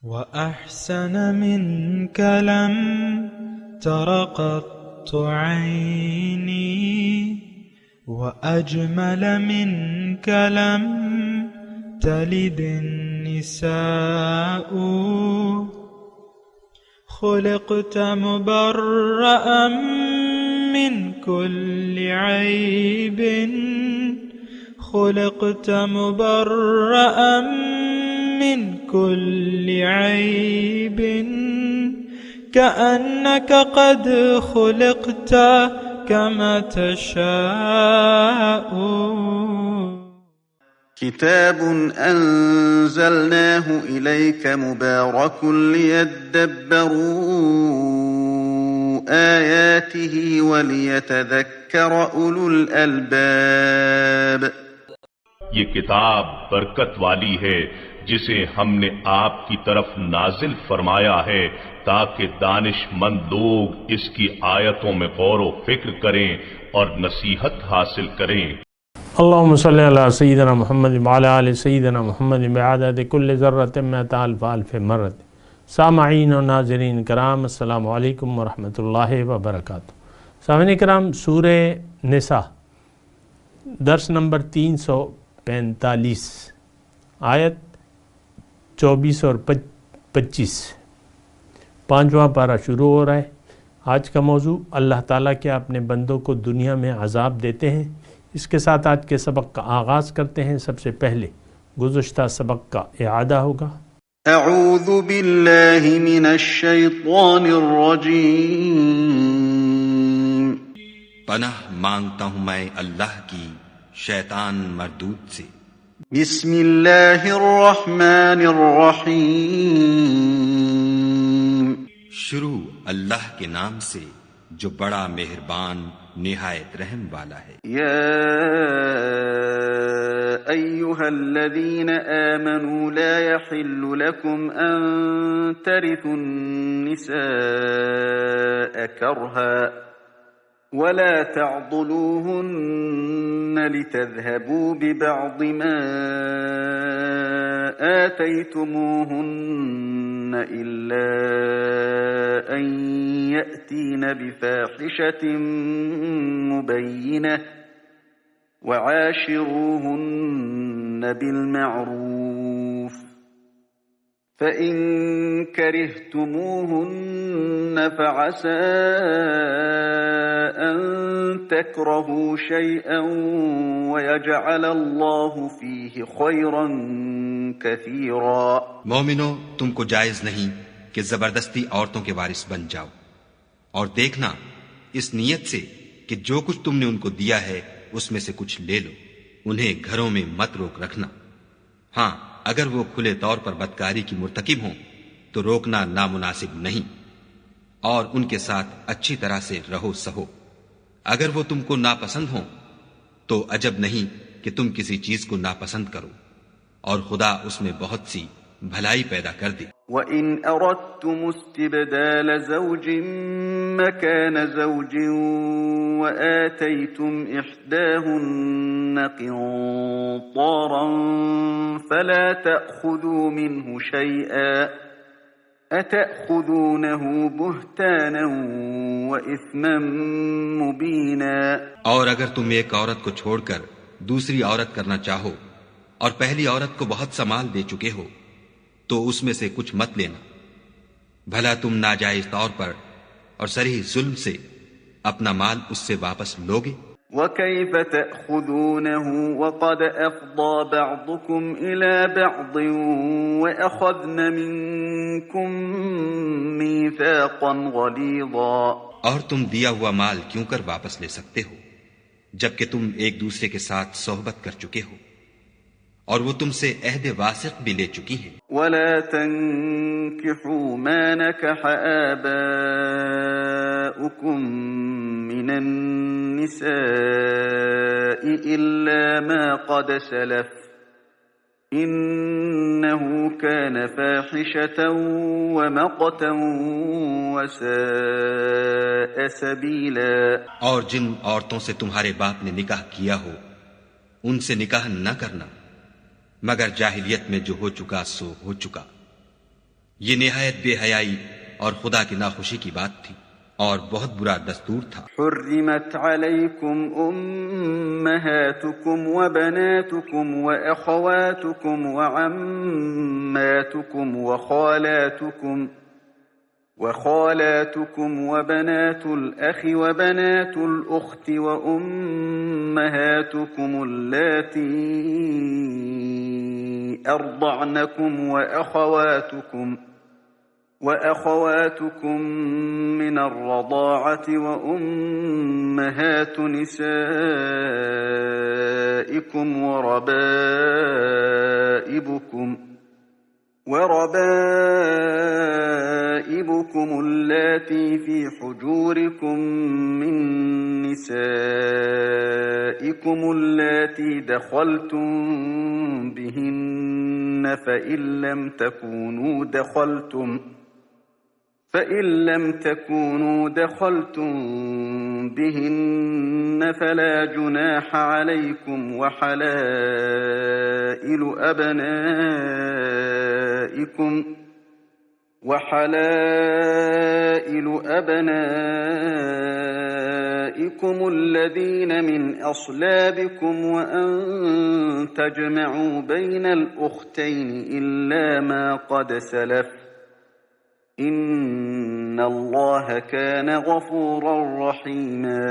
وأحسن منك لم تر قط عيني وأجمل منك لم تلد النساء خلقت مبرأ من كل عيب خلقت مبرأ من كل عيب كأنك قد خلقت كما تشاء. كتاب أنزلناه إليك مبارك ليدبروا آياته وليتذكر أولو الألباب. یہ کتاب برکت والی ہے جسے ہم نے آپ کی طرف نازل فرمایا ہے تاکہ دانش مند لوگ اس کی آیتوں میں غور و فکر کریں اور نصیحت حاصل کریں. اللہم صلی علی سیدنا محمد وعلی آل سیدنا محمد بعدد کل ذرۃ مئۃ الف الف مرۃ. سامعین و ناظرین کرام، السلام علیکم ورحمۃ اللہ وبرکاتہ. سامعین کرام، سورہ نساء درس نمبر 345 آیت 24 اور 25 پانچواں پارہ شروع ہو رہا ہے. آج کا موضوع اللہ تعالیٰ کے اپنے بندوں کو دنیا میں عذاب دیتے ہیں. اس کے ساتھ آج کے سبق کا آغاز کرتے ہیں. سب سے پہلے گزشتہ سبق کا اعادہ ہوگا. اعوذ باللہ من الشیطان الرجیم. پناہ مانگتا ہوں میں اللہ کی شیطان مردود سے. بسم اللہ الرحمن الرحیم. شروع اللہ کے نام سے جو بڑا مہربان نہایت رحم والا ہے. یا ایہا الذین آمنوا لا يحل لكم ان ترثوا النساء کرہا ولا تعضلوهن لتذهبوا ببعض ما آتيتموهن إلا أن يأتين بفاحشة مبينة وعاشروهن بالمعروف فإن كرهتموهن فعسى أن تكرهوا شيئا ويجعل الله فيه خيرا كثيرا. مومنو، تم کو جائز نہیں کہ زبردستی عورتوں کے وارث بن جاؤ، اور دیکھنا اس نیت سے کہ جو کچھ تم نے ان کو دیا ہے اس میں سے کچھ لے لو. انہیں گھروں میں مت روک رکھنا. ہاں، اگر وہ کھلے طور پر بدکاری کی مرتکب ہوں تو روکنا نامناسب نہیں، اور ان کے ساتھ اچھی طرح سے رہو سہو. اگر وہ تم کو ناپسند ہوں تو عجب نہیں کہ تم کسی چیز کو ناپسند کرو، اور خدا اس میں بہت سی بھلائی پیدا کر دے. وَإِنْ أَرَدْتُمُ اسْتِبْدَالَ زَوْجٍ مَّكَانَ زَوْجٍ وَآتَيْتُمْ إِحْدَاهُنَّ قِنطَارًا فَلَا تَأْخُذُوا مِنْهُ شَيْئًا أَتَأْخُذُونَهُ بُهْتَانًا وَإِثْمًا مُبِينًا. اور اگر تم ایک عورت کو چھوڑ کر دوسری عورت کرنا چاہو اور پہلی عورت کو بہت سا مال دے چکے ہو تو اس میں سے کچھ مت لینا، بھلا تم ناجائز طور پر اور صریح ظلم سے اپنا مال اس سے واپس لوگے. وَكَيْفَ تَأْخُذُونَهُ وَقَدْ أَفْضَى بَعْضُكُمْ إِلَى بَعْضٍ وَأَخَذْنَ مِنكُم مِّيثَاقًا غَلِيظًا. اور تم دیا ہوا مال کیوں کر واپس لے سکتے ہو جبکہ تم ایک دوسرے کے ساتھ صحبت کر چکے ہو اور وہ تم سے عہد واثق بھی لے چکی ہیں. وَلَا تَنكِحُوا مَا نَكَحَ آبَاؤُكُم مِّنَ النِّسَاءِ إِلَّا مَا قَدْ سَلَفَ إِنَّهُ كَانَ فَاحِشَةً وَمَقْتًا وَسَاءَ سَبِيلًا. اور جن عورتوں سے تمہارے باپ نے نکاح کیا ہو ان سے نکاح نہ کرنا مگر جاہلیت میں جو ہو چکا سو ہو چکا. یہ نہایت بے حیائی اور خدا کی ناخوشی کی بات تھی اور بہت برا دستور تھا۔ حرمت عليكم أمهاتكم وبناتكم وأخواتكم وعماتكم وخالاتكم وبنات الأخ وبنات الأخت وأمهاتكم اللاتي أرضعنكم وأخواتكم من الرضاعة وأمهات نسائكم وربائبكم اللاتي في حجوركم من نسائكم اللاتي دخلتم بهن فإن لم تكونوا دخلتم بهن فلا جناح عليكم وحلائل أبنائكم الذين من أصلابكم وأن تجمعوا بين الأختين إلا ما قد سلف ان اللہ کان غفورا رحیما۔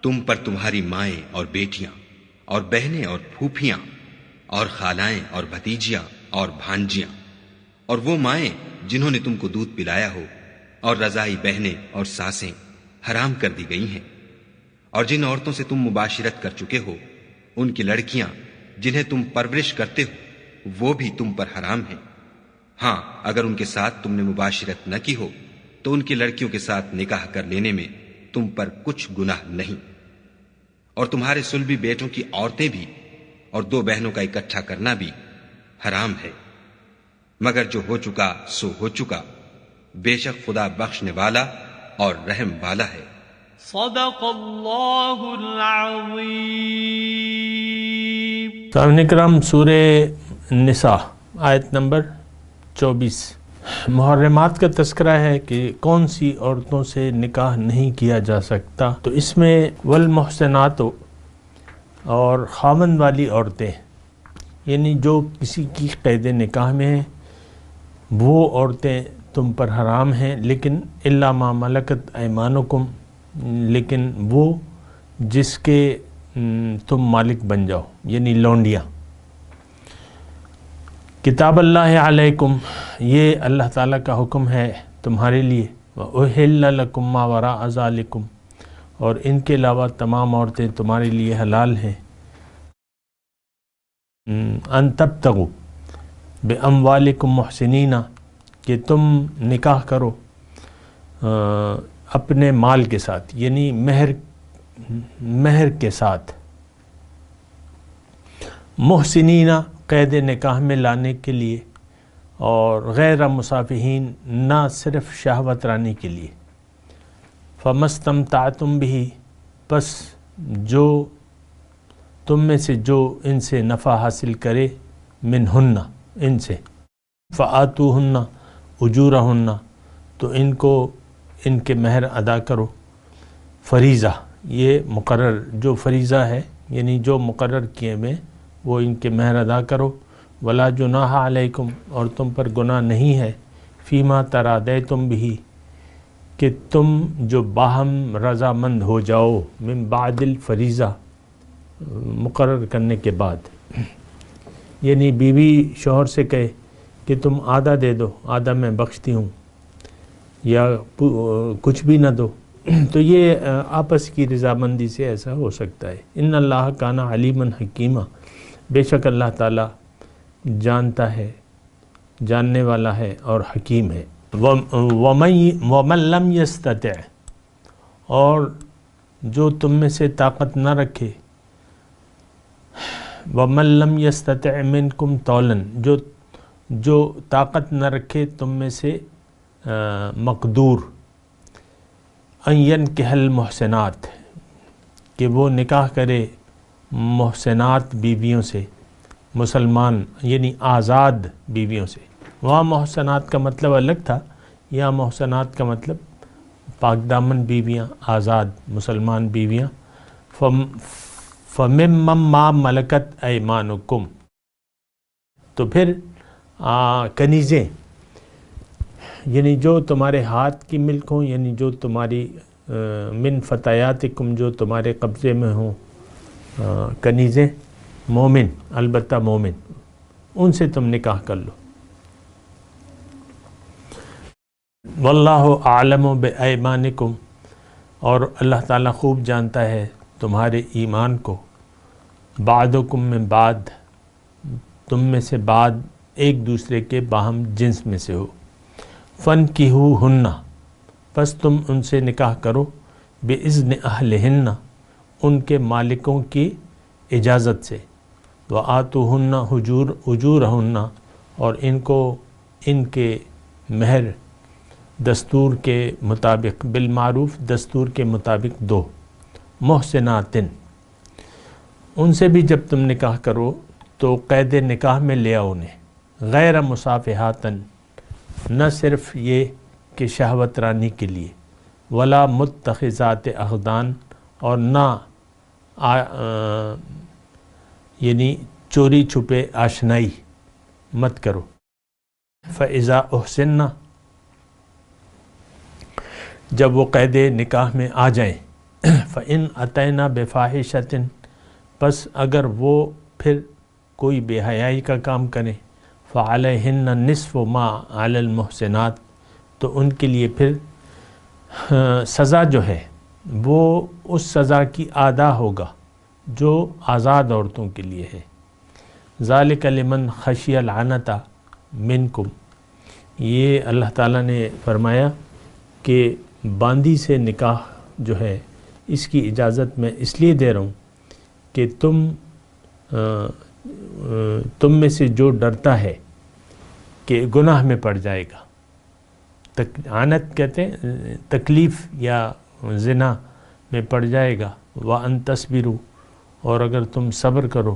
تم پر تمہاری مائیں اور بیٹیاں اور بہنیں اور پھوپھیاں اور خالائیں اور بھتیجیاں اور بھانجیاں اور وہ مائیں جنہوں نے تم کو دودھ پلایا ہو اور رضائی بہنیں اور ساسیں حرام کر دی گئی ہیں، اور جن عورتوں سے تم مباشرت کر چکے ہو ان کی لڑکیاں جنہیں تم پرورش کرتے ہو وہ بھی تم پر حرام ہیں۔ ہاں اگر ان کے ساتھ تم نے مباشرت نہ کی ہو تو ان کی لڑکیوں کے ساتھ نکاح کر لینے میں تم پر کچھ گناہ نہیں، اور تمہارے صلبی بیٹوں کی عورتیں بھی اور دو بہنوں کا اکٹھا کرنا بھی حرام ہے، مگر جو ہو چکا سو ہو چکا، بے شک خدا بخشنے والا اور رحم والا ہے۔ صدق اللہ العظیم۔ سامعین کرام، سورہ نساء آیت نمبر 24 محرمات کا تذکرہ ہے کہ کون سی عورتوں سے نکاح نہیں کیا جا سکتا، تو اس میں والمحسنات اور خاوند والی عورتیں، یعنی جو کسی کی قید نکاح میں ہیں وہ عورتیں تم پر حرام ہیں، لیکن الا ما ملکت ایمانکم، لیکن وہ جس کے تم مالک بن جاؤ، یعنی لونڈیاں۔ کتاب اللہ علیکم، یہ اللہ تعالیٰ کا حکم ہے تمہارے لیے، وَأُحِلَّ لَكُمْ مَا وَرَاءَ ذَلِكُمْ، اور ان کے علاوہ تمام عورتیں تمہارے لیے حلال ہیں، ان تبتغوا بِأَمْوَالِكُمْ مُحْسِنِينَ، کہ تم نکاح کرو اپنے مال کے ساتھ، یعنی مہر کے ساتھ، محسنینہ قید نکاح میں لانے کے لیے، اور غیر مصافحین، نہ صرف شہوت رانی کے لیے۔ فَمَسْتَمْتَعْتُمْ بِهِ، پس جو تم میں سے جو ان سے نفع حاصل کرے، منہن، ان سے، فَآتُوهُنَّ أُجُورَهُنَّ، تو ان کو ان کے مہر ادا کرو، فریضہ، یہ مقرر جو فریضہ ہے یعنی جو مقرر کیے ہوئے وہ ان کے مہر ادا کرو۔ ولا جناح علیکم، اور تم پر گناہ نہیں ہے، فیما ترادیتم بھی، کہ تم جو باہم رضامند ہو جاؤ، من بعد الفریضہ، مقرر کرنے کے بعد، یعنی بیوی شوہر سے کہے کہ تم آدھا دے دو، آدھا میں بخشتی ہوں، یا کچھ بھی نہ دو، تو یہ آپس کی رضامندی سے ایسا ہو سکتا ہے۔ ان اللہ کان علیما حکیما، بے شک اللہ تعالیٰ جانتا ہے، جاننے والا ہے اور حکیم ہے۔ وَمَن لَمْ يَسْتَطِعْ، اور جو تم میں سے طاقت نہ رکھے، وَمَن لَمْ يَسْتَطِعْ مِنْكُمْ طَوْلًا، جو طاقت نہ رکھے تم میں سے مقدور، ان ينكح المحسنات، کہ وہ نکاح کرے محسنات بیویوں سے، مسلمان یعنی آزاد بیویوں سے، وہاں محسنات کا مطلب الگ تھا، یہاں محسنات کا مطلب پاک دامن بیویاں، آزاد مسلمان بیویاں. فَمِمَّن مَا مَلَكَتْ أَيْمَانُكُمْ، تو پھر کنیزیں یعنی جو تمہارے ہاتھ کی ملک ہوں، یعنی جو تمہاری من فتیاتکم جو تمہارے قبضے میں ہوں کنیزیں، مومن البتہ مومن، ان سے تم نکاح کر لو. واللہ اعلم بایمانکم، اور اللہ تعالیٰ خوب جانتا ہے تمہارے ایمان کو. بعدکم من بعد، تم میں سے بعد ایک دوسرے کے باہم جنس میں سے ہو. فَانْكِحُوهُنَّ، پس تم ان سے نکاح کرو. بِإِذْنِ أَهْلِهِنَّ، ان کے مالکوں کی اجازت سے. وَآتُوهُنَّ أُجُورَهُنَّ، اور ان کو ان کے مہر دستور کے مطابق، بالمعروف دستور کے مطابق دو. محسنات، ان سے بھی جب تم نکاح کرو تو قید نکاح میں لے آؤ انہیں. غیر مصافحاتن، نہ صرف یہ کہ شہوت رانی کے لیے. ولا متخذات اخدان، اور نہ یعنی چوری چھپے آشنائی مت کرو. فَإِذَا أُحْسِنَّ، جب وہ قید نکاح میں آ جائیں. فَإِنْ أَتَيْنَا بِفَاحِشَةٍ، پس اگر وہ پھر کوئی بے حیائی کا کام کریں. فَعَلَيْهِنَّ نِصْفُ مَا عَلَى الْمُحْسِنَاتِ، تو ان کے لیے پھر سزا جو ہے وہ اس سزا کی آدھا ہوگا جو آزاد عورتوں کے لیے ہے. ذَلِكَ لِمَنْ خَشِيَ الْعَنَتَ مِنْكُمْ، یہ اللہ تعالیٰ نے فرمایا کہ باندی سے نکاح جو ہے اس کی اجازت میں اس لیے دے رہا ہوں کہ تم میں سے جو ڈرتا ہے کہ گناہ میں پڑ جائے گا. عنت کہتے ہیں تکلیف یا زنا میں پڑ جائے گا. وَأَن تَصْبِرُوا، اور اگر تم صبر کرو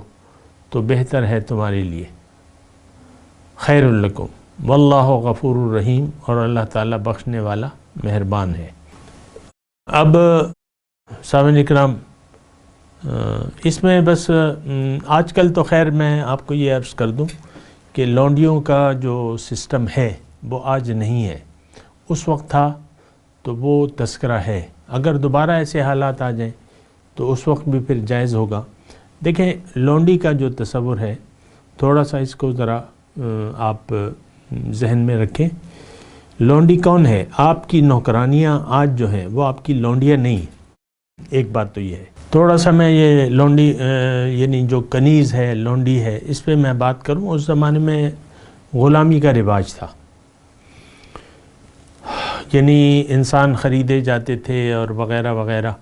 تو بہتر ہے تمہارے لیے. خیر لکم واللہ غفور الرحیم، اور اللہ تعالیٰ بخشنے والا مہربان ہے. اب سامعین اکرام، اس میں بس آج کل تو خیر میں آپ کو یہ عرض کر دوں کہ لونڈیوں کا جو سسٹم ہے وہ آج نہیں ہے. اس وقت تھا تو وہ تذکرہ ہے. اگر دوبارہ ایسے حالات آ جائیں تو اس وقت بھی پھر جائز ہوگا. دیکھیں لونڈی کا جو تصور ہے تھوڑا سا اس کو ذرا آپ ذہن میں رکھیں. لونڈی کون ہے؟ آپ کی نوکرانیاں آج جو ہیں وہ آپ کی لونڈیاں نہیں. ایک بات تو یہ ہے. تھوڑا سا میں یہ لونڈی یعنی جو کنیز ہے، لونڈی ہے، اس پہ میں بات کروں. اس زمانے میں غلامی کا رواج تھا، یعنی انسان خریدے جاتے تھے اور وغیرہ وغیرہ.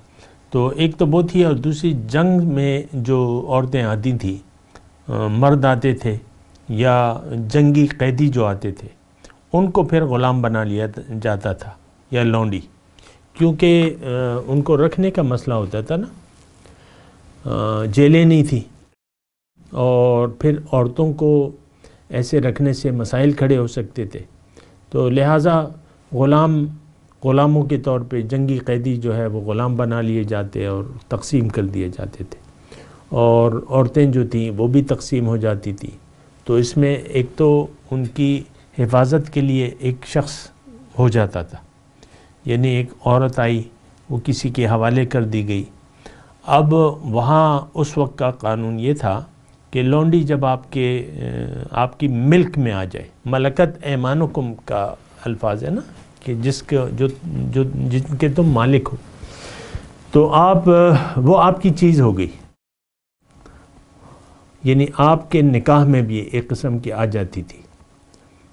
تو ایک تو وہ تھی، اور دوسری جنگ میں جو عورتیں آتی تھیں، مرد آتے تھے یا جنگی قیدی جو آتے تھے، ان کو پھر غلام بنا لیا جاتا تھا یا لونڈی، کیونکہ ان کو رکھنے کا مسئلہ ہوتا تھا نا، جیلیں نہیں تھی، اور پھر عورتوں کو ایسے رکھنے سے مسائل کھڑے ہو سکتے تھے. تو لہٰذا غلاموں کے طور پہ جنگی قیدی جو ہے وہ غلام بنا لیے جاتے اور تقسیم کر دیے جاتے تھے، اور عورتیں جو تھیں وہ بھی تقسیم ہو جاتی تھیں. تو اس میں ایک تو ان کی حفاظت کے لیے ایک شخص ہو جاتا تھا، یعنی ایک عورت آئی وہ کسی کے حوالے کر دی گئی. اب وہاں اس وقت کا قانون یہ تھا کہ لونڈی جب آپ کی ملک میں آ جائے، ملکت ایمانکم کا الفاظ ہے نا، کہ جن کے تم مالک ہو، تو وہ آپ کی چیز ہو گئی. یعنی آپ کے نکاح میں بھی ایک قسم کی آ جاتی تھی،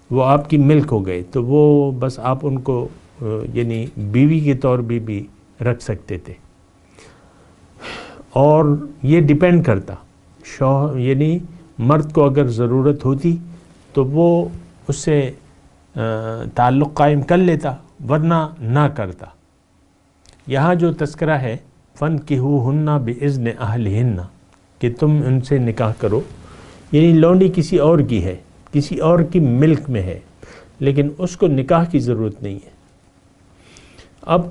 وہ آپ کی ملک ہو گئے. تو وہ بس آپ ان کو یعنی بیوی کے طور بھی رکھ سکتے تھے. اور یہ ڈیپینڈ کرتا شوہر، یعنی مرد کو اگر ضرورت ہوتی تو وہ اس سے تعلق قائم کر لیتا، ورنہ نہ کرتا. یہاں جو تذکرہ ہے فَانْكِحُوهُنَّ بِإِذْنِ أَهْلِهِنَّ، کہ تم ان سے نکاح کرو، یعنی لونڈی کسی اور کی ہے، کسی اور کی ملک میں ہے، لیکن اس کو نکاح کی ضرورت نہیں ہے۔ اب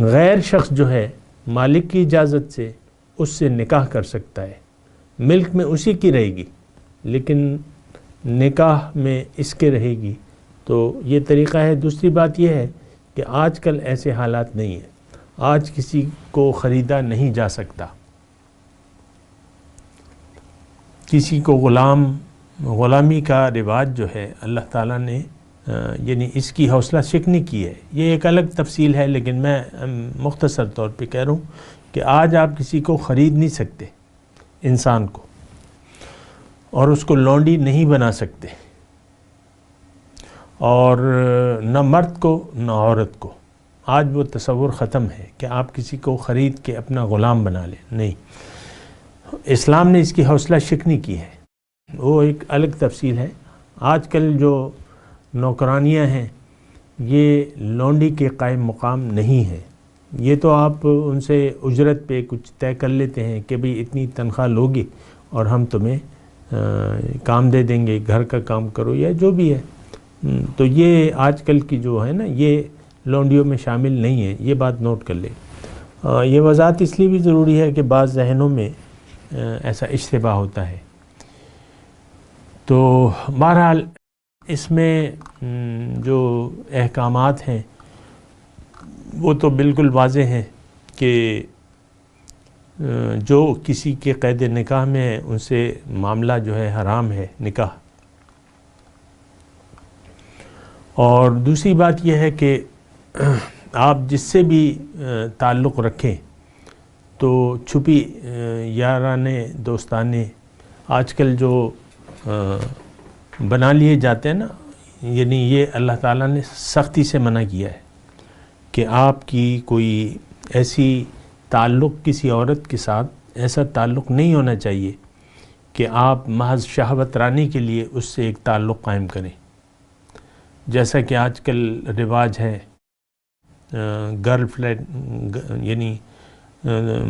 غیر شخص جو ہے مالک کی اجازت سے اس سے نکاح کر سکتا ہے، ملک میں اسی کی رہے گی لیکن نکاح میں اس کے رہے گی، تو یہ طریقہ ہے۔ دوسری بات یہ ہے کہ آج کل ایسے حالات نہیں ہیں، آج کسی کو خریدا نہیں جا سکتا، کسی کو غلامی کا رواج جو ہے اللہ تعالیٰ نے یعنی اس کی حوصلہ شکنی کی ہے۔ یہ ایک الگ تفصیل ہے، لیکن میں مختصر طور پہ کہہ رہا ہوں کہ آج آپ کسی کو خرید نہیں سکتے، انسان کو، اور اس کو لونڈی نہیں بنا سکتے، اور نہ مرد کو نہ عورت کو۔ آج وہ تصور ختم ہے کہ آپ کسی کو خرید کے اپنا غلام بنا لیں، نہیں، اسلام نے اس کی حوصلہ شکنی کی ہے، وہ ایک الگ تفصیل ہے۔ آج کل جو نوکرانیاں ہیں یہ لونڈی کے قائم مقام نہیں ہیں، یہ تو آپ ان سے اجرت پہ کچھ طے کر لیتے ہیں کہ بھئی اتنی تنخواہ لوگے اور ہم تمہیں کام دے دیں گے، گھر کا کام کرو یا جو بھی ہے۔ تو یہ آج کل کی جو ہے نا یہ لونڈیوں میں شامل نہیں ہے، یہ بات نوٹ کر لیں۔ یہ وضاحت اس لیے بھی ضروری ہے کہ بعض ذہنوں میں ایسا اشتباہ ہوتا ہے۔ تو بہرحال اس میں جو احکامات ہیں وہ تو بالکل واضح ہیں کہ جو کسی کے قید نکاح میں ہے ان سے معاملہ جو ہے حرام ہے نکاح۔ اور دوسری بات یہ ہے کہ آپ جس سے بھی تعلق رکھیں تو چھپی یارانے دوستانے آج کل جو بنا لیے جاتے ہیں نا، یعنی یہ اللہ تعالیٰ نے سختی سے منع کیا ہے کہ آپ کی کوئی ایسی تعلق کسی عورت کے ساتھ ایسا تعلق نہیں ہونا چاہیے کہ آپ محض شہوت رانی کے لیے اس سے ایک تعلق قائم کریں، جیسا کہ آج کل رواج ہے گرل فرینڈ یعنی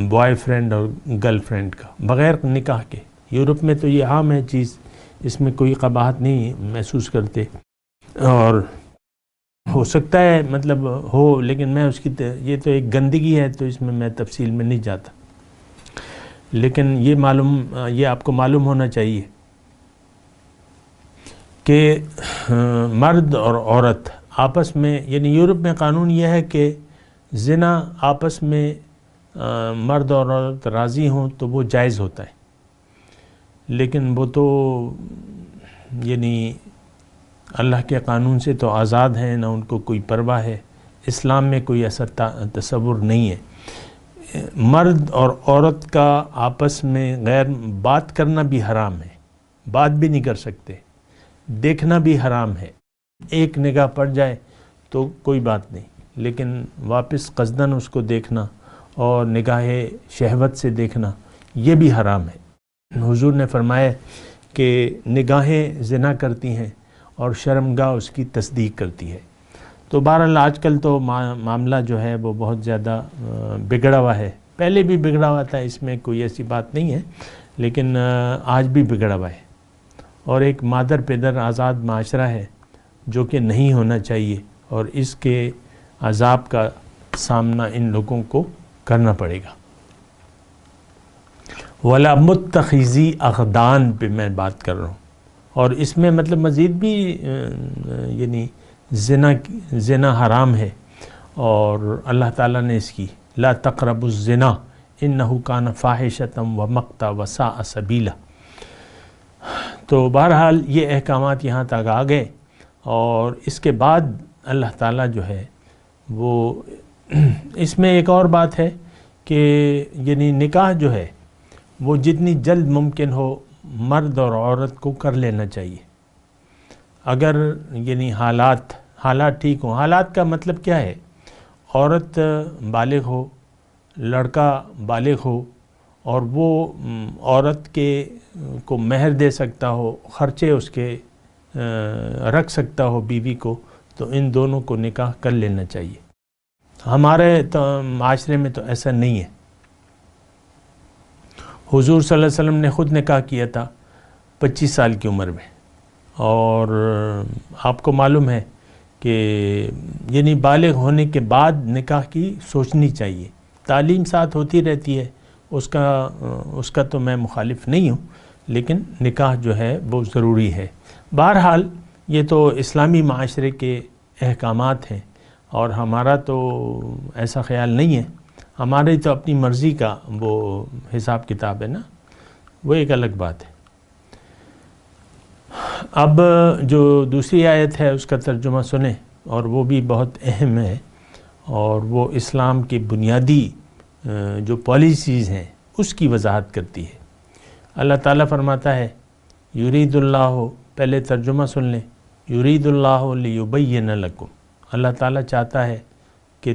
بوائے فرینڈ اور گرل فرینڈ کا بغیر نکاح کے۔ یورپ میں تو یہ عام ہے چیز، اس میں کوئی قباحت نہیں محسوس کرتے، اور ہو سکتا ہے مطلب ہو، لیکن میں اس کی یہ تو ایک گندگی ہے تو اس میں میں تفصیل میں نہیں جاتا، لیکن یہ آپ کو معلوم ہونا چاہیے کہ مرد اور عورت آپس میں، یعنی یورپ میں قانون یہ ہے کہ زنا آپس میں مرد اور عورت راضی ہوں تو وہ جائز ہوتا ہے، لیکن وہ تو یعنی اللہ کے قانون سے تو آزاد ہیں، نہ ان کو کوئی پرواہ ہے۔ اسلام میں کوئی ایسا تصور نہیں ہے۔ مرد اور عورت کا آپس میں غیر بات کرنا بھی حرام ہے، بات بھی نہیں کر سکتے، دیکھنا بھی حرام ہے۔ ایک نگاہ پڑ جائے تو کوئی بات نہیں، لیکن واپس قصداً اس کو دیکھنا اور نگاہ شہوت سے دیکھنا یہ بھی حرام ہے۔ حضور نے فرمایا کہ نگاہیں زنا کرتی ہیں اور شرمگاہ اس کی تصدیق کرتی ہے۔ تو بہرحال آج کل تو معاملہ جو ہے وہ بہت زیادہ بگڑا ہوا ہے، پہلے بھی بگڑا ہوا تھا، اس میں کوئی ایسی بات نہیں ہے، لیکن آج بھی بگڑا ہوا ہے، اور ایک مادر پدر آزاد معاشرہ ہے جو کہ نہیں ہونا چاہیے، اور اس کے عذاب کا سامنا ان لوگوں کو کرنا پڑے گا۔ ولا متخذی اخدان پہ میں بات کر رہا ہوں، اور اس میں مطلب مزید بھی یعنی زنا حرام ہے، اور اللہ تعالیٰ نے اس کی لا تقربوا الزنا انہ کان فاحشۃ ومقتا وساء سبیلا۔ تو بہرحال یہ احکامات یہاں تک آ گئے، اور اس کے بعد اللہ تعالیٰ جو ہے وہ اس میں ایک اور بات ہے کہ یعنی نکاح جو ہے وہ جتنی جلد ممکن ہو مرد اور عورت کو کر لینا چاہیے، اگر یعنی حالات ٹھیک ہوں۔ حالات کا مطلب کیا ہے؟ عورت بالغ ہو، لڑکا بالغ ہو، اور وہ عورت کو مہر دے سکتا ہو، خرچے اس کے رکھ سکتا ہو بیوی کو، تو ان دونوں کو نکاح کر لینا چاہیے۔ ہمارے معاشرے میں تو ایسا نہیں ہے۔ حضور صلی اللہ علیہ وسلم نے خود نکاح کیا تھا 25 سال کی عمر میں، اور آپ کو معلوم ہے کہ یعنی بالغ ہونے کے بعد نکاح کی سوچنی چاہیے. تعلیم ساتھ ہوتی رہتی ہے، اس کا تو میں مخالف نہیں ہوں، لیکن نکاح جو ہے وہ ضروری ہے. بہرحال یہ تو اسلامی معاشرے کے احکامات ہیں اور ہمارا تو ایسا خیال نہیں ہے. ہماری تو اپنی مرضی کا وہ حساب کتاب ہے نا، وہ ایک الگ بات ہے. اب جو دوسری آیت ہے اس کا ترجمہ سنیں، اور وہ بھی بہت اہم ہے، اور وہ اسلام کی بنیادی جو پالیسیز ہیں اس کی وضاحت کرتی ہے. اللہ تعالیٰ فرماتا ہے یرید اللہ، پہلے ترجمہ سن لیں، یرید اللہ لیبین لکم، اللہ تعالیٰ چاہتا ہے کہ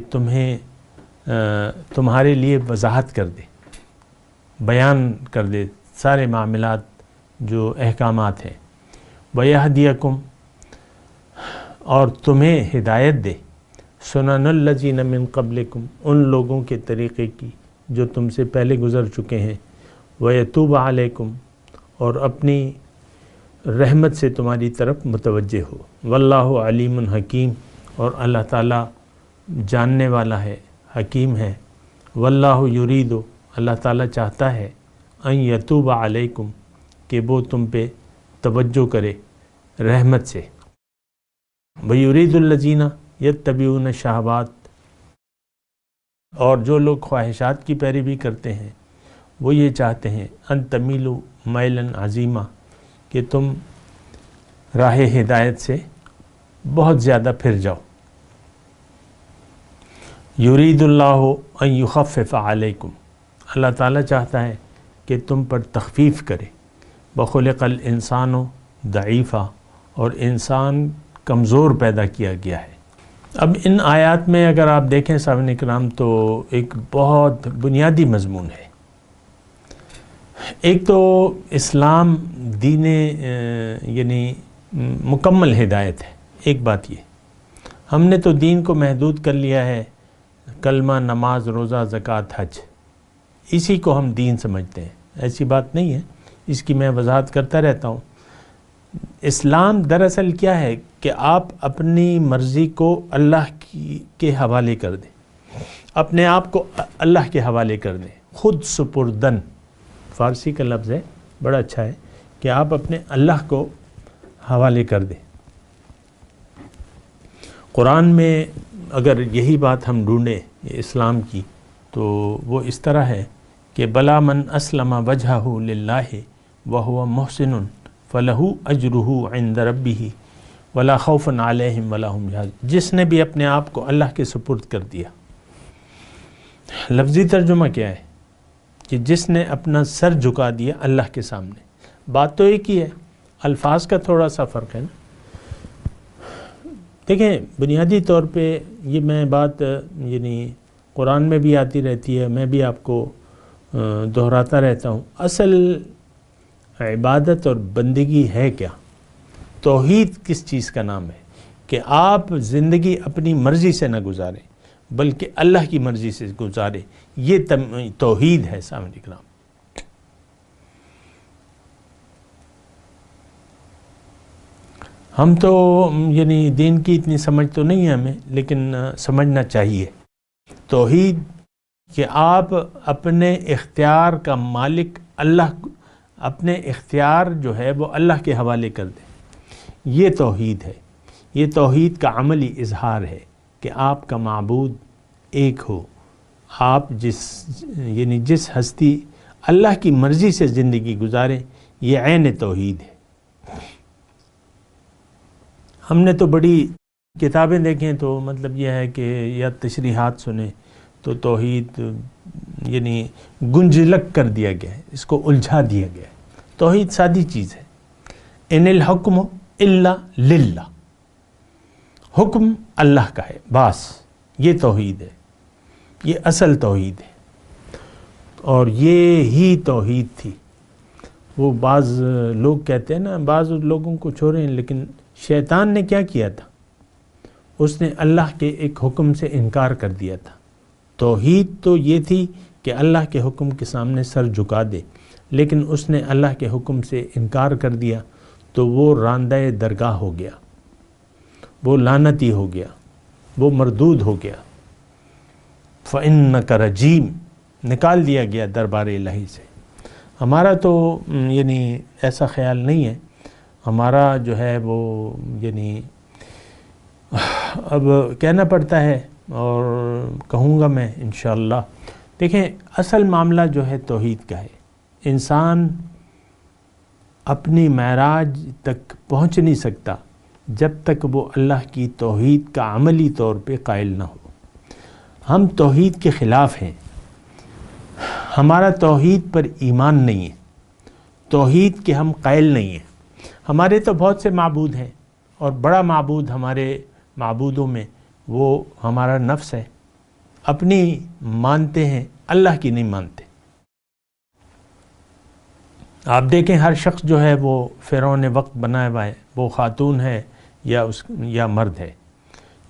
تمہارے لیے وضاحت کر دے، بیان کر دے سارے معاملات جو احکامات ہیں. وَيَهْدِيَكُمْ، اور تمہیں ہدایت دے، سُنَنَ الَّذِينَ مِن قَبْلِكُمْ، ان لوگوں کے طریقے کی جو تم سے پہلے گزر چکے ہیں. وَيَتُوبَ عَلَيْكُمْ، اور اپنی رحمت سے تمہاری طرف متوجہ ہو. وَاللَّهُ عَلِيمٌ حکیم، اور اللہ تعالیٰ جاننے والا ہے، حکیم ہے. وَاللَّهُ يُرِيدُ، اللہ تعالیٰ چاہتا ہے، ان یتوب علیکم، کہ وہ تم پہ توجہ کرے رحمت سے. وَيُرِيدُ الَّذِينَ يَتَّبِعُونَ الشَّهَوَاتِ، اور جو لوگ خواہشات کی پیروی کرتے ہیں وہ یہ چاہتے ہیں ان تمیلوا میلا عظیما، کہ تم راہ ہدایت سے بہت زیادہ پھر جاؤ. یرید اللہ ان یخفف علیکم، اللہ تعالیٰ چاہتا ہے کہ تم پر تخفیف کرے. وخلق الانسان ضعیفا، اور انسان کمزور پیدا کیا گیا ہے. اب ان آیات میں اگر آپ دیکھیں سامعین اکرام تو ایک بہت بنیادی مضمون ہے. ایک تو اسلام دین یعنی مکمل ہدایت ہے. ایک بات یہ، ہم نے تو دین کو محدود کر لیا ہے، کلمہ، نماز، روزہ، زکوٰۃ، حج، اسی کو ہم دین سمجھتے ہیں. ایسی بات نہیں ہے، اس کی میں وضاحت کرتا رہتا ہوں. اسلام دراصل کیا ہے کہ آپ اپنی مرضی کو اللہ کے حوالے کر دیں، اپنے آپ کو اللہ کے حوالے کر دیں. خود سپردن فارسی کا لفظ ہے، بڑا اچھا ہے کہ آپ اپنے اللہ کو حوالے کر دیں. قرآن میں اگر یہی بات ہم ڈھونڈیں اسلام کی تو وہ اس طرح ہے کہ بلا من اسلم وجہہ للہ وہو محسن فلہ اجرہ عند ربہ ولا خوف علیہم ولا ہم یحزنون، جس نے بھی اپنے آپ کو اللہ کے سپرد کر دیا. لفظی ترجمہ کیا ہے کہ جس نے اپنا سر جھکا دیا اللہ کے سامنے. بات تو ایک ہی ہے، الفاظ کا تھوڑا سا فرق ہے نا. دیکھیں بنیادی طور پہ یہ میں بات یعنی قرآن میں بھی آتی رہتی ہے، میں بھی آپ کو دہراتا رہتا ہوں. اصل عبادت اور بندگی ہے کیا؟ توحید کس چیز کا نام ہے کہ آپ زندگی اپنی مرضی سے نہ گزاریں بلکہ اللہ کی مرضی سے گزاریں. یہ توحید ہے سامعین اکرام. ہم تو یعنی دین کی اتنی سمجھ تو نہیں ہے ہمیں، لیکن سمجھنا چاہیے. توحید کہ آپ اپنے اختیار کا مالک اللہ، اپنے اختیار جو ہے وہ اللہ کے حوالے کر دیں، یہ توحید ہے. یہ توحید کا عملی اظہار ہے کہ آپ کا معبود ایک ہو. آپ جس ہستی اللہ کی مرضی سے زندگی گزاریں، یہ عین توحید ہے. ہم نے تو بڑی کتابیں دیکھیں تو مطلب یہ ہے کہ یا تشریحات سنیں تو توحید یعنی گنجلک کر دیا گیا ہے، اس کو الجھا دیا گیا ہے. توحید سادی چیز ہے. ان الحکم الا للہ، حکم اللہ کا ہے بس، یہ توحید ہے، یہ اصل توحید ہے. اور یہ ہی توحید تھی. وہ بعض لوگ کہتے ہیں نا، بعض لوگوں کو چھوڑیں، لیکن شیطان نے کیا کیا تھا؟ اس نے اللہ کے ایک حکم سے انکار کر دیا تھا. توحید تو یہ تھی کہ اللہ کے حکم کے سامنے سر جھکا دے، لیکن اس نے اللہ کے حکم سے انکار کر دیا تو وہ راندہ درگاہ ہو گیا، وہ لعنتی ہو گیا، وہ مردود ہو گیا۔ فَإِنَّكَ رَجِيمٌ، نکال دیا گیا دربار الہی سے۔ ہمارا تو یعنی ایسا خیال نہیں ہے، ہمارا جو ہے وہ یعنی اب کہنا پڑتا ہے اور کہوں گا میں انشاءاللہ۔ دیکھیں اصل معاملہ جو ہے توحید کا ہے۔ انسان اپنی معراج تک پہنچ نہیں سکتا جب تک وہ اللہ کی توحید کا عملی طور پہ قائل نہ ہو۔ ہم توحید کے خلاف ہیں، ہمارا توحید پر ایمان نہیں ہے، توحید کے ہم قائل نہیں ہیں۔ ہمارے تو بہت سے معبود ہیں، اور بڑا معبود ہمارے معبودوں میں وہ ہمارا نفس ہے، اپنی مانتے ہیں، اللہ کی نہیں مانتے۔ آپ دیکھیں ہر شخص جو ہے وہ فرعون وقت بنایا ہوا ہے، وہ خاتون ہے یا مرد ہے،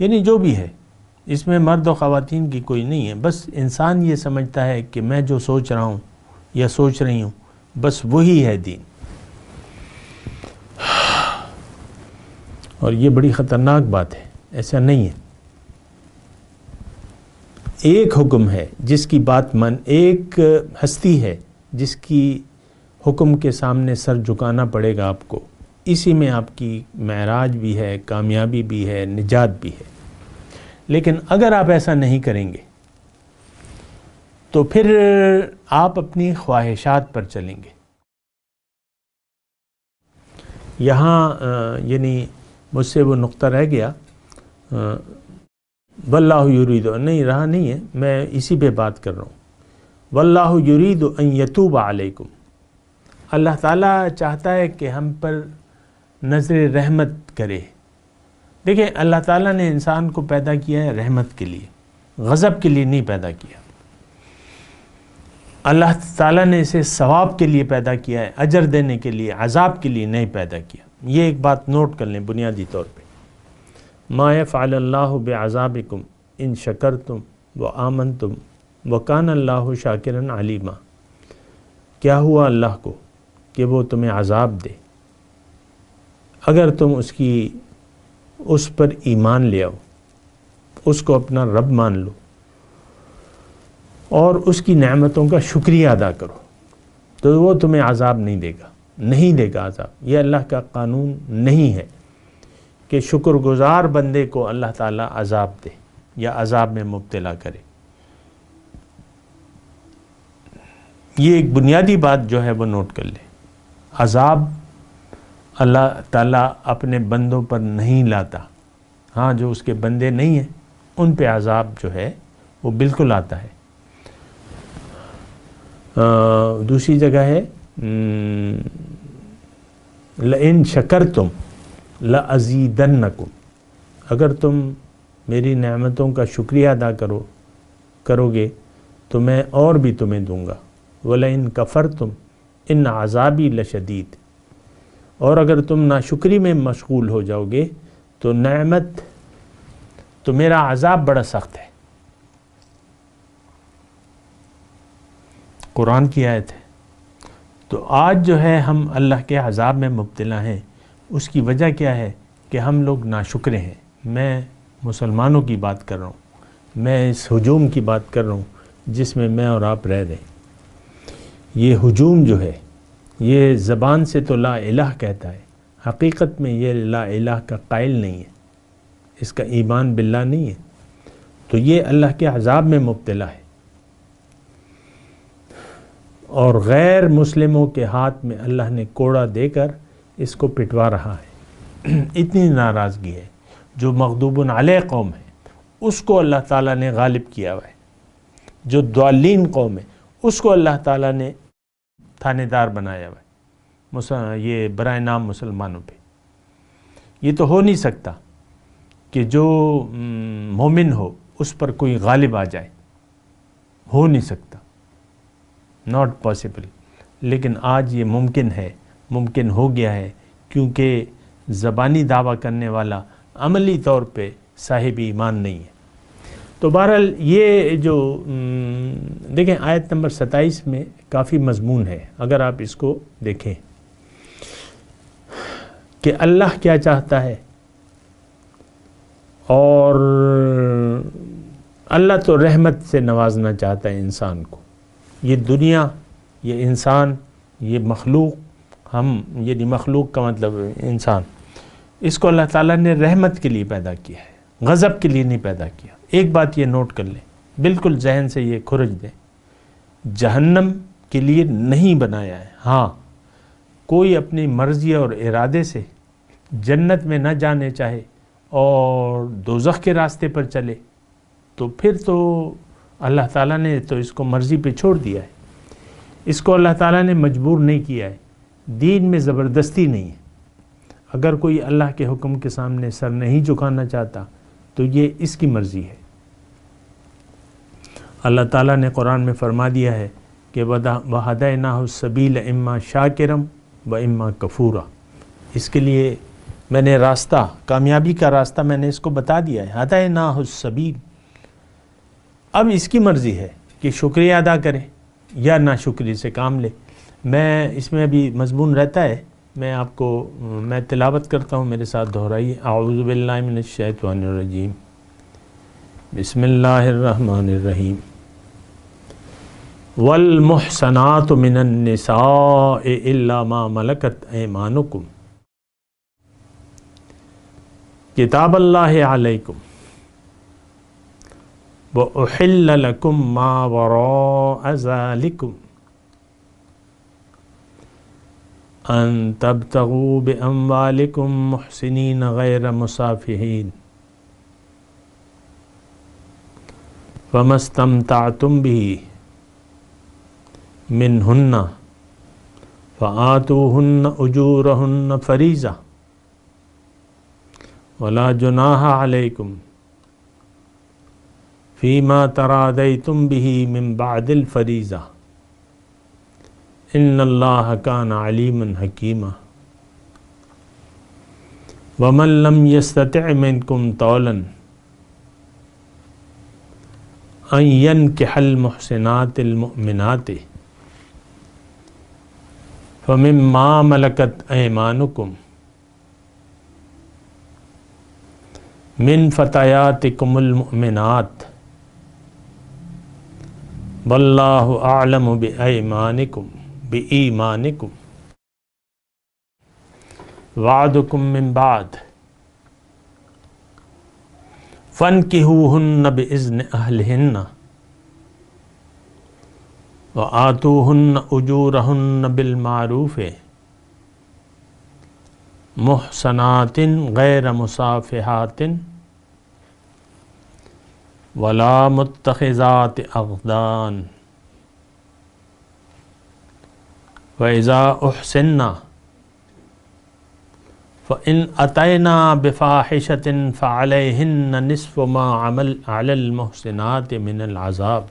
یعنی جو بھی ہے، اس میں مرد و خواتین کی کوئی نہیں ہے۔ بس انسان یہ سمجھتا ہے کہ میں جو سوچ رہا ہوں یا سوچ رہی ہوں بس وہی ہے دین، اور یہ بڑی خطرناک بات ہے، ایسا نہیں ہے۔ ایک حکم ہے جس کی بات ایک ہستی ہے جس کی حکم کے سامنے سر جھکانا پڑے گا آپ کو، اسی میں آپ کی معراج بھی ہے، کامیابی بھی ہے، نجات بھی ہے۔ لیکن اگر آپ ایسا نہیں کریں گے تو پھر آپ اپنی خواہشات پر چلیں گے۔ یہاں یعنی مجھ سے وہ نقطہ رہ گیا، واللہ یرید، نہیں رہا نہیں ہے، میں اسی پہ بات کر رہا ہوں۔ واللہ یرید ان یتوب علیکم، اللہ تعالیٰ چاہتا ہے کہ ہم پر نظر رحمت کرے۔ دیکھیں اللہ تعالیٰ نے انسان کو پیدا کیا ہے رحمت کے لیے، غضب کے لیے نہیں پیدا کیا۔ اللہ تعالیٰ نے اسے ثواب کے لیے پیدا کیا ہے، اجر دینے کے لیے، عذاب کے لیے نہیں پیدا کیا۔ یہ ایک بات نوٹ کر لیں بنیادی طور پہ۔ ما یفعل اللہ بعذابکم ان شکرتم وآمنتم وکان اللہ شاکرا علیما، کیا ہوا اللہ کو کہ وہ تمہیں عذاب دے اگر تم اس پر ایمان لے آؤ، اس کو اپنا رب مان لو اور اس کی نعمتوں کا شکریہ ادا کرو، تو وہ تمہیں عذاب نہیں دے گا، نہیں دے گا عذاب۔ یہ اللہ کا قانون نہیں ہے کہ شکر گزار بندے کو اللہ تعالیٰ عذاب دے یا عذاب میں مبتلا کرے۔ یہ ایک بنیادی بات جو ہے وہ نوٹ کر لے، عذاب اللہ تعالیٰ اپنے بندوں پر نہیں لاتا، ہاں جو اس کے بندے نہیں ہیں ان پہ عذاب جو ہے وہ بالکل آتا ہے۔ دوسری جگہ ہے لئن شکرتم لازیدنکم، اگر تم میری نعمتوں کا شکریہ ادا کرو گے تو میں اور بھی تمہیں دوں گا۔ ولئن کفرتم ان عذابی لشدید، اور اگر تم ناشکری میں مشغول ہو جاؤ گے تو میرا عذاب بڑا سخت ہے۔ قرآن کی آیت ہے۔ تو آج جو ہے ہم اللہ کے عذاب میں مبتلا ہیں، اس کی وجہ کیا ہے کہ ہم لوگ ناشکرے ہیں۔ میں مسلمانوں کی بات کر رہا ہوں، میں اس ہجوم کی بات کر رہا ہوں جس میں میں اور آپ رہ رہے ہیں۔ یہ ہجوم جو ہے یہ زبان سے تو لا الہ کہتا ہے، حقیقت میں یہ لا الہ کا قائل نہیں ہے، اس کا ایمان باللہ نہیں ہے، تو یہ اللہ کے عذاب میں مبتلا ہے، اور غیر مسلموں کے ہاتھ میں اللہ نے کوڑا دے کر اس کو پٹوا رہا ہے۔ اتنی ناراضگی ہے، جو مغضوب علیہ قوم ہے اس کو اللہ تعالیٰ نے غالب کیا ہوا ہے، جو ضالین قوم ہے اس کو اللہ تعالیٰ نے تھانے دار بنایا ہوا ہے یہ برائے نام مسلمانوں پہ۔ یہ تو ہو نہیں سکتا کہ جو مومن ہو اس پر کوئی غالب آ جائے، ہو نہیں سکتا، ناٹ پاسبل۔ لیکن آج یہ ممکن ہے، ممکن ہو گیا ہے، کیونکہ زبانی دعویٰ کرنے والا عملی طور پہ صاحب ایمان نہیں ہے۔ تو بہرحال یہ جو دیکھیں آیت نمبر 27 میں کافی مضمون ہے، اگر آپ اس کو دیکھیں۔ کہ اللہ کیا چاہتا ہے، اور اللہ تو رحمت سے نوازنا چاہتا ہے انسان کو. یہ دنیا، یہ انسان، یہ مخلوق، یہ مخلوق کا مطلب انسان، اس کو اللہ تعالیٰ نے رحمت کے لیے پیدا کیا ہے، غضب کے لیے نہیں پیدا کیا. ایک بات یہ نوٹ کر لیں، بالکل ذہن سے یہ کھرج دیں، جہنم کے لیے نہیں بنایا ہے. ہاں، کوئی اپنی مرضی اور ارادے سے جنت میں نہ جانے چاہے اور دوزخ کے راستے پر چلے تو پھر تو اللہ تعالیٰ نے تو اس کو مرضی پہ چھوڑ دیا ہے. اس کو اللہ تعالیٰ نے مجبور نہیں کیا ہے، دین میں زبردستی نہیں ہے. اگر کوئی اللہ کے حکم کے سامنے سر نہیں جھکانا چاہتا تو یہ اس کی مرضی ہے. اللہ تعالیٰ نے قرآن میں فرما دیا ہے کہ وَهَدَيْنَاهُ السَّبِيلَ إِمَّا شَاكِرًا وَإِمَّا كَفُورًا. اس کے لیے میں نے راستہ، کامیابی کا راستہ میں نے اس کو بتا دیا ہے. هَدَيْنَاهُ السَّبِيلَ. اب اس کی مرضی ہے کہ شکریہ ادا کرے یا ناشکری سے کام لے. میں اس میں ابھی مضمون رہتا ہے، میں آپ کو میں تلاوت کرتا ہوں، میرے ساتھ دہرائیے. اعوذ باللہ من الشیطان الرجیم، بسم اللہ الرحمن الرحیم. والمحصنات من النساء الا ما ملکت ایمانکم کتاب اللہ علیکم وأحل لکم ما وراء ذالکم ان تبتغوا باموالکم محسنین غیر مسافحین فما استمتعتم به منہن فآتوہن اجورہن فریضہ ولا جناح علیکم فیما ترادیتم به من بعد الفریضہ ان اللہ کان علیما حکیما. ومن لم یستطع منکم طولا ان ينكح المحسنات المؤمنات فمما ملكت أيمانكم من فتياتكم المؤمنات والله أعلم بإيمانكم بعضكم من بعض فانكحوهن بإذن أهلهن وآتوهن أجورهن بالمعروف محصنات غير مسافحات ولا متخذات أخدان وإذا أحسنن فإن أتينا بفاحشة فعليهن نصف ما عمل على المحسنات من العذاب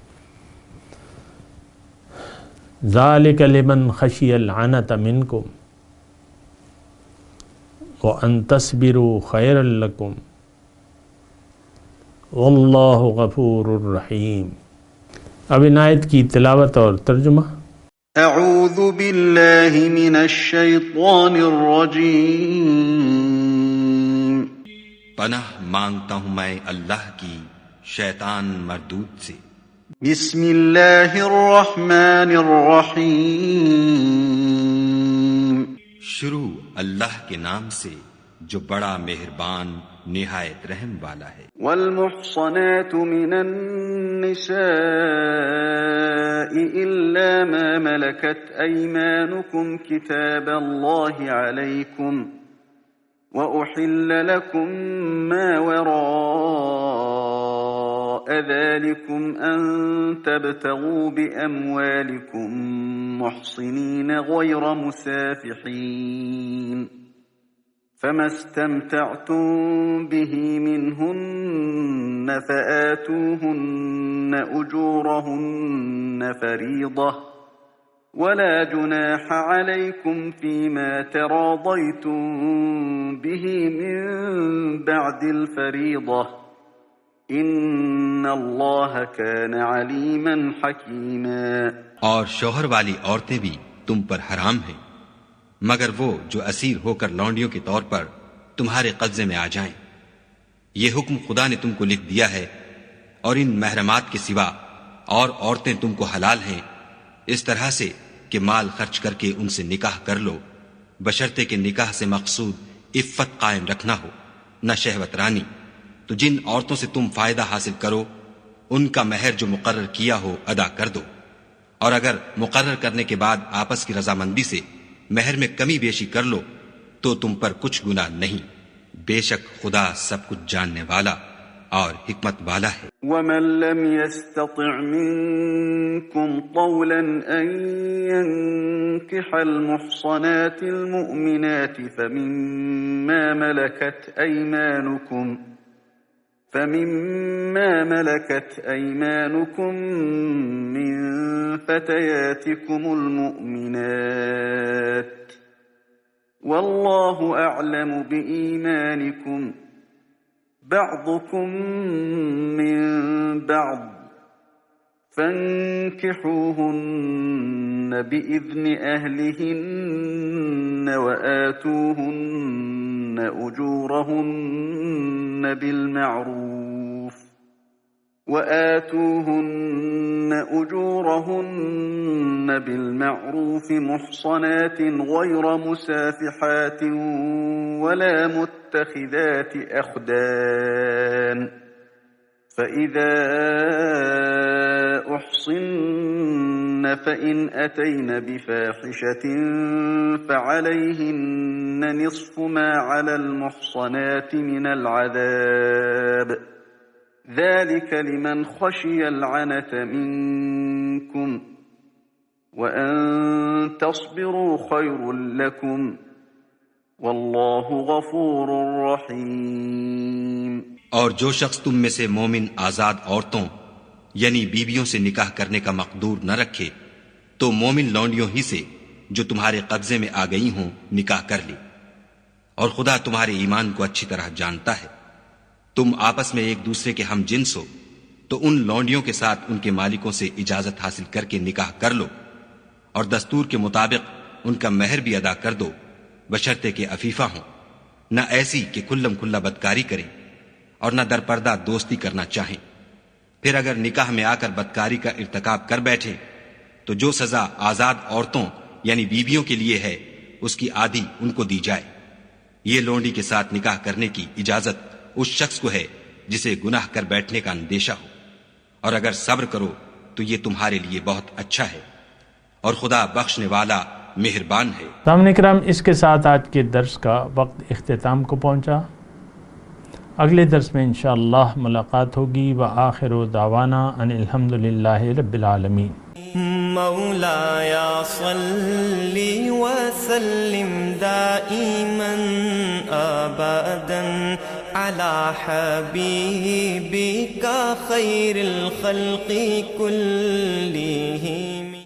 ذلك لمن خشي العنة منكم وأن تصبروا خير لكم والله غفور رحيم. اب ان آیت کی تلاوت اور ترجمہ. اعوذ باللہ من الشیطان الرجیم. پناہ مانگتا ہوں میں اللہ کی شیطان مردود سے. بسم اللہ الرحمن الرحیم. شروع اللہ کے نام سے جو بڑا مہربان نہایت رحم والا ہے. والمحصنات من النساء إلا ما ملكت أيمانكم كتاب الله عليكم وأحل لكم ما وراء ذلكم أن تبتغوا بأموالكم محصنين غير مسافحين فما استمتعتم به منهن فآتوهن أجورهن فريضة ولا جناح عليكم فيما تراضيتم به من بعد الفريضة إن الله كان عليما حكيما. اور شوہر والی عورتیں بھی تم پر حرام ہیں مگر وہ جو اسیر ہو کر لونڈیوں کے طور پر تمہارے قبضے میں آ جائیں۔ یہ حکم خدا نے تم کو لکھ دیا ہے، اور ان محرمات کے سوا اور عورتیں تم کو حلال ہیں، اس طرح سے کہ مال خرچ کر کے ان سے نکاح کر لو، بشرطے کہ نکاح سے مقصود عفت قائم رکھنا ہو، نہ شہوت رانی۔ تو جن عورتوں سے تم فائدہ حاصل کرو ان کا مہر جو مقرر کیا ہو ادا کر دو، اور اگر مقرر کرنے کے بعد آپس کی رضامندی سے مہر میں کمی بیشی کر لو تو تم پر کچھ گناہ نہیں، بے شک خدا سب کچھ جاننے والا اور حکمت والا ہے۔ ومن لم يستطع منكم طولا أن ينكح المحصنات المؤمنات فمما ملكت أيمانكم من فتياتكم المؤمنات والله أعلم بإيمانكم بعضكم من بعض فانكحوهن بإذن أهلهن وآتوهن أجورهن بالمعروف محصنات غير مسافحات ولا متخذات أخدان فإذا أحصن فإن أتين بفاحشة فعليهن نصف ما على المحصنات من العذاب ذلك لمن خشي العنة منكم وأن تصبروا خير لكم والله غفور رحيم۔ اور جو شخص تم میں سے مومن آزاد عورتوں یعنی بیویوں سے نکاح کرنے کا مقدور نہ رکھے تو مومن لونڈیوں ہی سے جو تمہارے قبضے میں آ گئی ہوں نکاح کر لی، اور خدا تمہارے ایمان کو اچھی طرح جانتا ہے۔ تم آپس میں ایک دوسرے کے ہم جنس ہو تو ان لونڈیوں کے ساتھ ان کے مالکوں سے اجازت حاصل کر کے نکاح کر لو، اور دستور کے مطابق ان کا مہر بھی ادا کر دو، بشرطے کہ عفیفہ ہوں، نہ ایسی کہ کھلم کھلا بدکاری کریں اور نہ در پردہ دوستی کرنا چاہیں۔ پھر اگر نکاح میں آ کر بدکاری کا ارتکاب کر بیٹھیں تو جو سزا آزاد عورتوں یعنی بیویوں کے لیے ہے اس کی آدھی ان کو دی جائے۔ یہ لونڈی کے ساتھ نکاح کرنے کی اجازت اس شخص کو ہے جسے گناہ کر بیٹھنے کا اندیشہ ہو، اور اگر صبر کرو تو یہ تمہارے لیے بہت اچھا ہے، اور خدا بخشنے والا مہربان ہے۔ سامعین کرام، اس کے ساتھ آج کے درس کا وقت اختتام کو پہنچا۔ اگلے درس میں انشاءاللہ ملاقات ہوگی۔ وآخر دعوانا ان الحمدللہ رب العالمین۔ مولایا صلی وسلم دائما ابدا علی حبیبک خیر الخلق کلہم۔